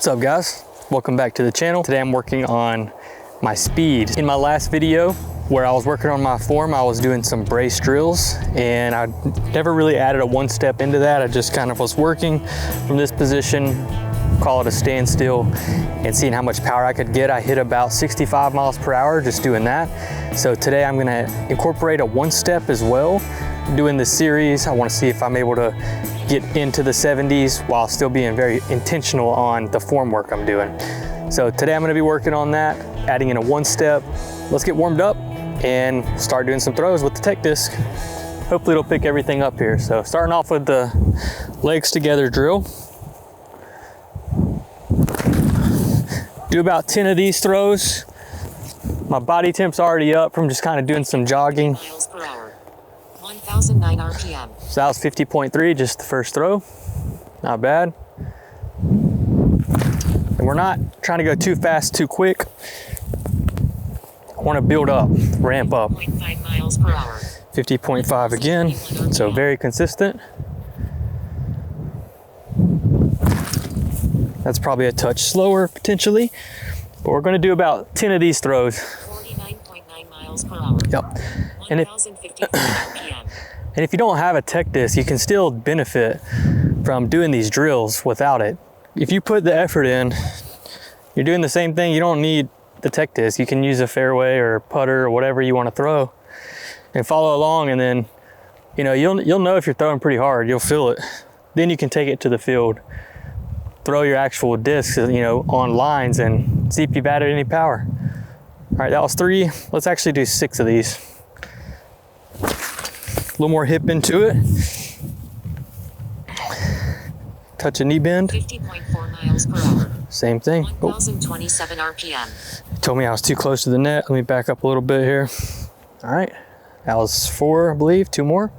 What's up guys? Welcome back to the channel. Today I'm working on my speed. In my last video where I was working on my form, I was doing some brace drills and I never really added a one step into that. I just kind of was working from this position, call it a standstill, and seeing how much power I could get. I hit about 65 miles per hour just doing that. So today I'm gonna incorporate a one step as well. Doing this series, I wanna see if I'm able to get into the 70s while still being very intentional on the form work I'm doing. So today I'm gonna be working on that, adding in a one step. Let's get warmed up and start doing some throws with the tech disc. Hopefully it'll pick everything up here. So starting off with the legs together drill. Do about 10 of these throws. My body temp's already up from just kind of doing some jogging. Miles per hour, 1009 RPM. So that was 50.3, just the first throw. Not bad. And we're not trying to go too fast, too quick. I want to build up, ramp up. 50.5 miles per hour. 50.5 again, so very consistent. That's probably a touch slower potentially, but we're going to do about 10 of these throws. 49.9 miles per hour. Yep. And if you don't have a tech disc, you can still benefit from doing these drills without it. If you put the effort in, you're doing the same thing. You don't need the tech disc. You can use a fairway or putter or whatever you want to throw and follow along, and then you'll know if you're throwing pretty hard. You'll feel it. Then you can take it to the field, throw your actual discs on lines and see if you've added any power. All right, that was 3. Let's actually do 6 of these. A little more hip into it. Touch a knee bend. 50.4 miles per hour. Same thing. 1027 RPM. Told me I was too close to the net. Let me back up a little bit here. All right, that was 4, I believe. 2 more.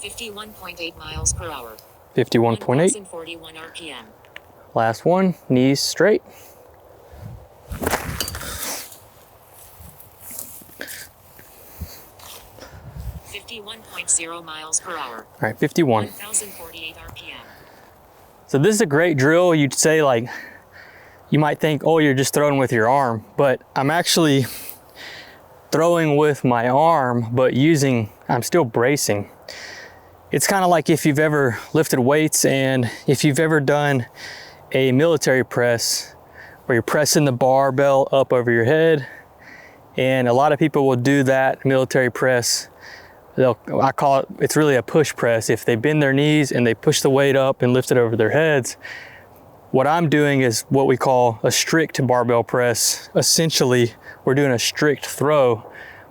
.8 miles per hour. 51.8. 1041 RPM. Last one, knees straight. .0 miles per hour. All right, 51. 1048 RPM. So this is a great drill. You'd say, like, you might think, oh, you're just throwing with your arm, but I'm actually throwing with my arm, but I'm still bracing. It's kind of like if you've ever lifted weights and if you've ever done a military press where you're pressing the barbell up over your head. And a lot of people will do that military press. I call it's really a push press. If they bend their knees and they push the weight up and lift it over their heads. What I'm doing is what we call a strict barbell press. Essentially, we're doing a strict throw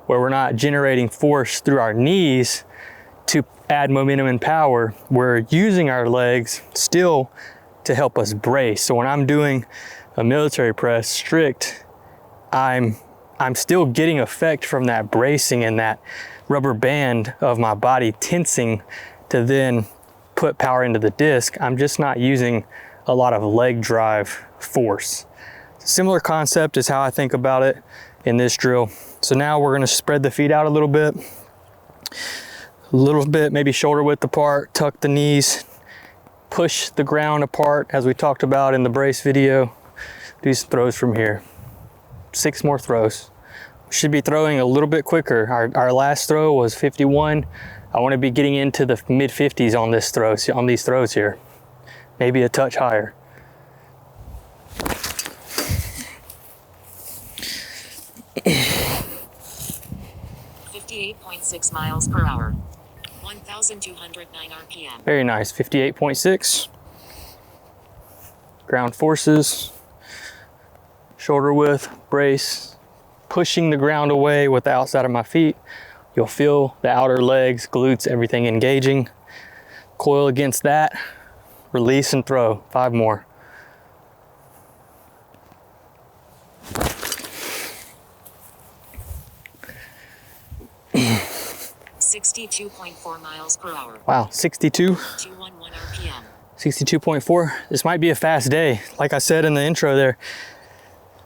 where we're not generating force through our knees to add momentum and power. We're using our legs still to help us brace. So when I'm doing a military press strict, I'm still getting effect from that bracing and that rubber band of my body tensing to then put power into the disc. I'm just not using a lot of leg drive force. Similar concept is how I think about it in this drill. So now we're gonna spread the feet out a little bit, maybe shoulder width apart, tuck the knees, push the ground apart as we talked about in the brace video. Do some throws from here. 6 more throws. We should be throwing a little bit quicker. Our last throw was 51. I want to be getting into the mid 50s on these throws here. Maybe a touch higher. .6 miles per hour. 1209 RPM. Very nice. 58.6. Ground forces. Shoulder width, brace. Pushing the ground away with the outside of my feet. You'll feel the outer legs, glutes, everything engaging. Coil against that. Release and throw. 5 more. .4 miles per hour. Wow, 62. 211 RPM. 62.4. This might be a fast day. Like I said in the intro there,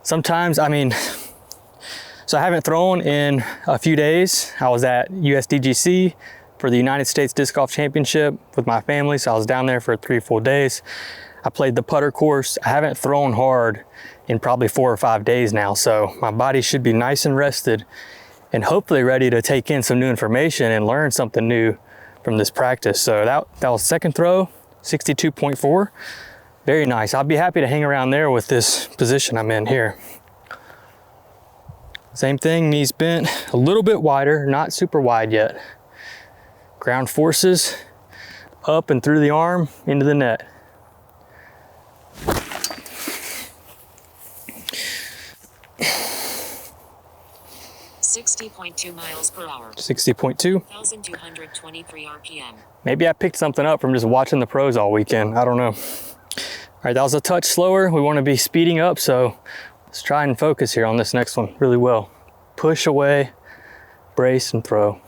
sometimes, so I haven't thrown in a few days. I was at USDGC for the United States Disc Golf Championship with my family, so I was down there for 3 full days. I played the putter course. I haven't thrown hard in probably 4 or 5 days now, so my body should be nice and rested and hopefully ready to take in some new information and learn something new from this practice. So that was second throw, 62.4. Very nice. I'll be happy to hang around there with this position I'm in here. Same thing, knees bent, a little bit wider, not super wide yet. Ground forces up and through the arm into the net. $60.2 miles per hour. 60.2. 1,223 RPM. Maybe I picked something up from just watching the pros all weekend. I don't know. All right, that was a touch slower. We want to be speeding up, so let's try and focus here on this next one really well. Push away, brace, and throw.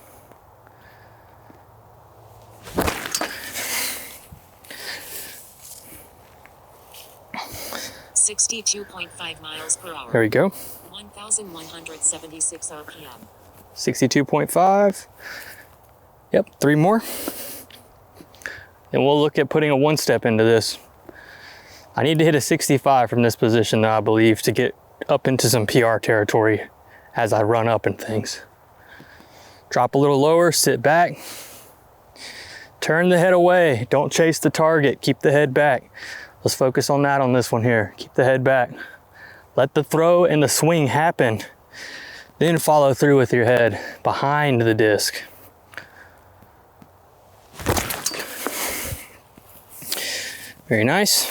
$62.5 miles per hour. There we go. 1,176 RPM. 62.5. Yep, 3 more. And we'll look at putting a 1-step into this. I need to hit a 65 from this position, though, I believe, to get up into some PR territory as I run up and things. Drop a little lower, sit back. Turn the head away. Don't chase the target. Keep the head back. Let's focus on that on this one here. Keep the head back. Let the throw and the swing happen. Then follow through with your head behind the disc. Very nice.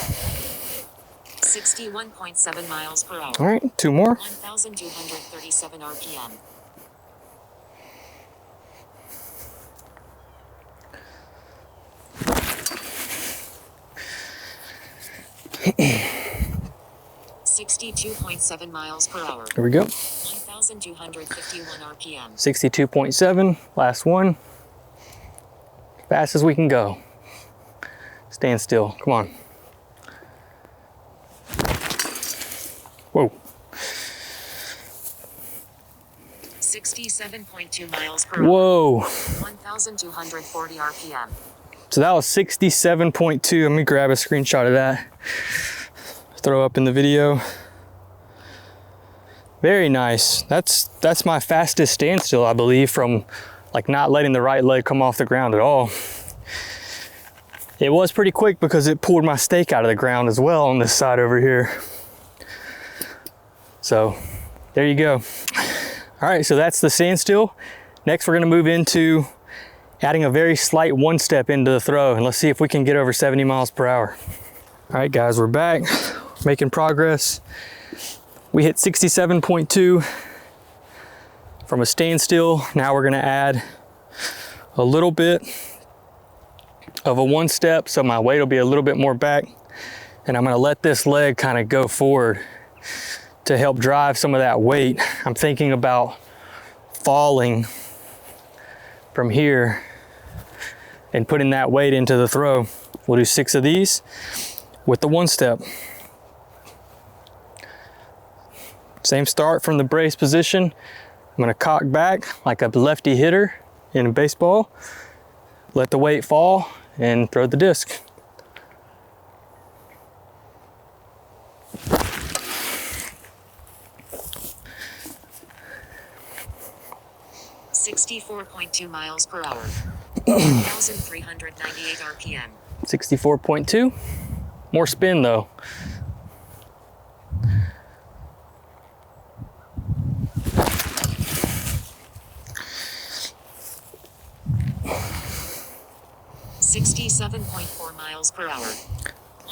61.7 miles per hour. All right, 2 more. 1,237 RPM. $62.7 miles per hour. Here we go. 1,251 RPM. 62.7, last one. Fast as we can go. Stand still, come on. Whoa. 67.2 miles per hour. Whoa. 1,240 RPM. So that was 67.2. Let me grab a screenshot of that. Throw up in the video. Very nice. That's my fastest standstill, I believe, from like not letting the right leg come off the ground at all. It was pretty quick because it pulled my stake out of the ground as well on this side over here. So there you go. All right, so that's the standstill. Next, we're gonna move into adding a very slight 1-step into the throw, and let's see if we can get over 70 miles per hour. All right, guys, we're back, making progress. We hit 67.2 from a standstill. Now we're gonna add a little bit of a 1-step, so my weight will be a little bit more back, and I'm gonna let this leg kind of go forward to help drive some of that weight. I'm thinking about falling from here and putting that weight into the throw. We'll do 6 of these with the 1-step. Same start from the brace position. I'm gonna cock back like a lefty hitter in baseball, let the weight fall, and throw the disc. $64.2 miles per hour. 1,398 RPM. 64.2. More spin though. $67.4 miles per hour.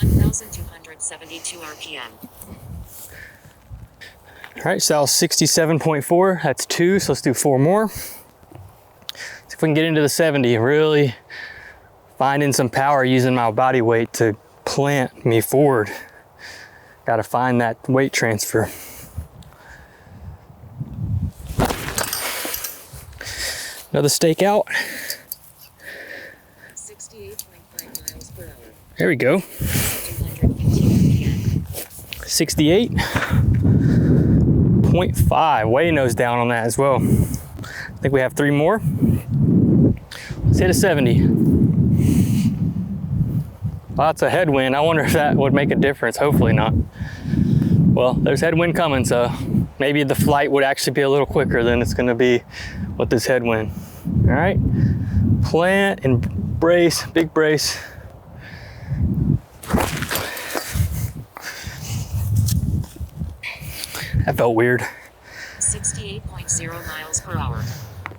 1,272 RPM. All right, so that was 67.4. That's 2, so let's do 4 more. See if we can get into the 70. Really finding some power using my body weight to plant me forward. Got to find that weight transfer. Another stake out. 68.5 miles per hour. There we go. 68.5. Way nose down on that as well. I think we have 3 more. Let's see hit a 70. Lots of headwind. I wonder if that would make a difference. Hopefully not. Well, there's headwind coming, so maybe the flight would actually be a little quicker than it's gonna be with this headwind. All right, plant and brace, big brace. That felt weird. 68.0 miles per hour.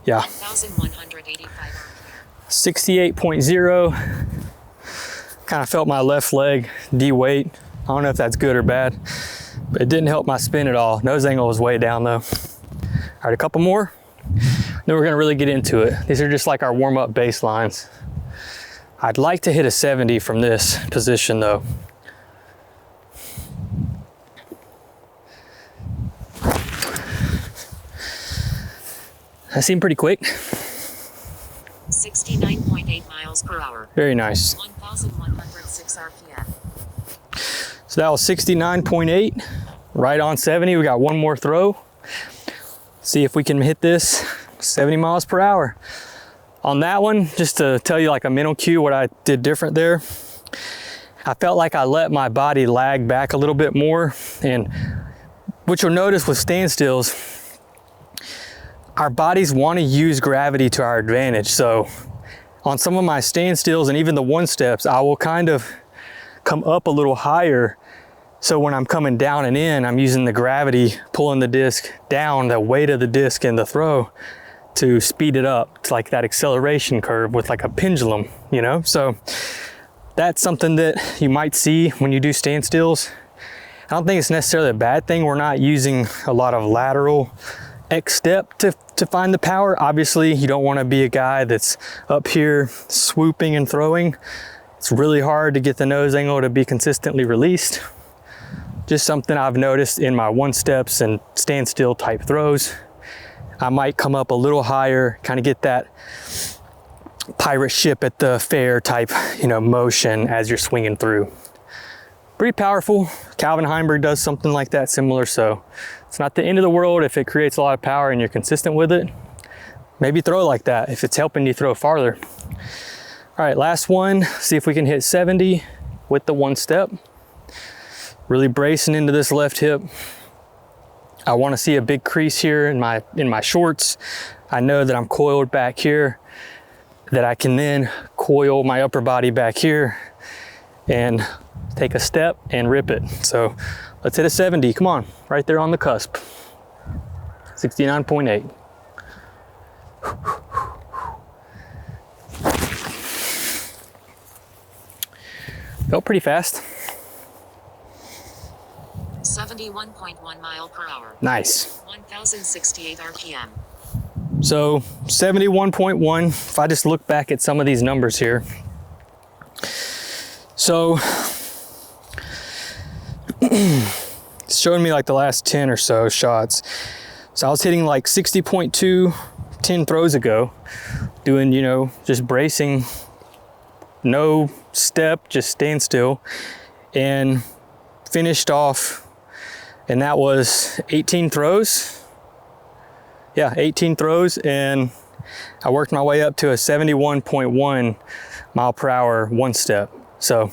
Yeah. 1,185. 68.0. Kind of felt my left leg de-weight. I don't know if that's good or bad, but it didn't help my spin at all. Nose angle was way down though. All right, a couple more. Then we're gonna really get into it. These are just like our warm-up baselines. I'd like to hit a 70 from this position though. That seemed pretty quick. 69.8 miles per hour. Very nice. 1,106 RPM. So that was 69.8, right on 70. We got one more throw. See if we can hit this 70 miles per hour. On that one, just to tell you like a mental cue, what I did different there, I felt like I let my body lag back a little bit more. And what you'll notice with standstills, our bodies want to use gravity to our advantage. So on some of my standstills and even the one steps, I will kind of come up a little higher. So when I'm coming down and in, I'm using the gravity, pulling the disc down, the weight of the disc in the throw to speed it up. It's like that acceleration curve with like a pendulum, you know? So that's something that you might see when you do standstills. I don't think it's necessarily a bad thing. We're not using a lot of lateral X step to find the power. Obviously, you don't want to be a guy that's up here swooping and throwing. It's really hard to get the nose angle to be consistently released. Just something I've noticed in my one steps and standstill type throws. I might come up a little higher, kind of get that pirate ship at the fair type, you know, motion as you're swinging through. Pretty powerful. Calvin Heimberg does something like that similar, so it's not the end of the world if it creates a lot of power and you're consistent with it. Maybe throw like that if it's helping you throw farther. All right, last one. See if we can hit 70 with the one step. Really bracing into this left hip. I want to see a big crease here in my shorts. I know that I'm coiled back here, that I can then coil my upper body back here and take a step and rip it. So let's hit a 70. Come on, right there on the cusp. 69.8. Felt pretty fast. 71.1 mile per hour. Nice. 1,068 RPM. So 71.1, if I just look back at some of these numbers here. So it's showing me like the last 10 or so shots. So I was hitting like 60.2 10 throws ago, doing, you know, just bracing, no step, just standstill, and finished off, and that was 18 throws. Yeah, 18 throws, and I worked my way up to a 71.1 mile per hour one step. So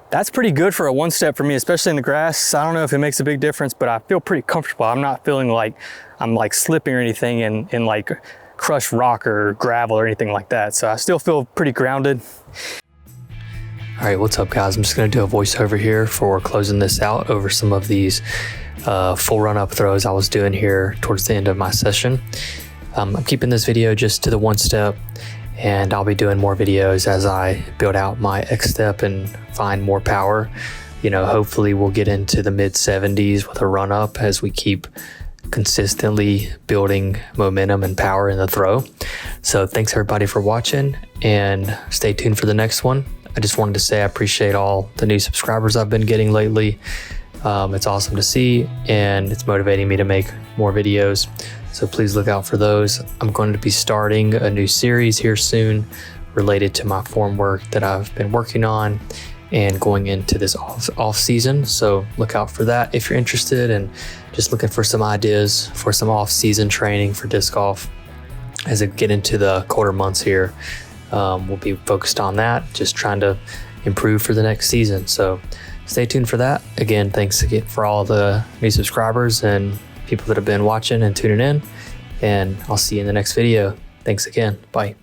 that's pretty good for a one step for me, especially in the grass. I don't know if it makes a big difference, but I feel pretty comfortable. I'm not feeling like I'm like slipping or anything in like crushed rock or gravel or anything like that. So I still feel pretty grounded. All right, what's up guys? I'm just gonna do a voiceover here for closing this out over some of these full run up throws I was doing here towards the end of my session. I'm keeping this video just to the one step, and I'll be doing more videos as I build out my X step and find more power. You know, hopefully we'll get into the mid 70s with a run up as we keep consistently building momentum and power in the throw. So thanks everybody for watching, and stay tuned for the next one. I just wanted to say I appreciate all the new subscribers I've been getting lately. It's awesome to see, and it's motivating me to make more videos. So please look out for those. I'm going to be starting a new series here soon related to my form work that I've been working on and going into this off season. So look out for that if you're interested and just looking for some ideas for some off season training for disc golf. as I get into the colder months here, we'll be focused on that, just trying to improve for the next season. So stay tuned for that. Again, thanks again for all the new subscribers and people that have been watching and tuning in, and I'll see you in the next video. Thanks again. Bye.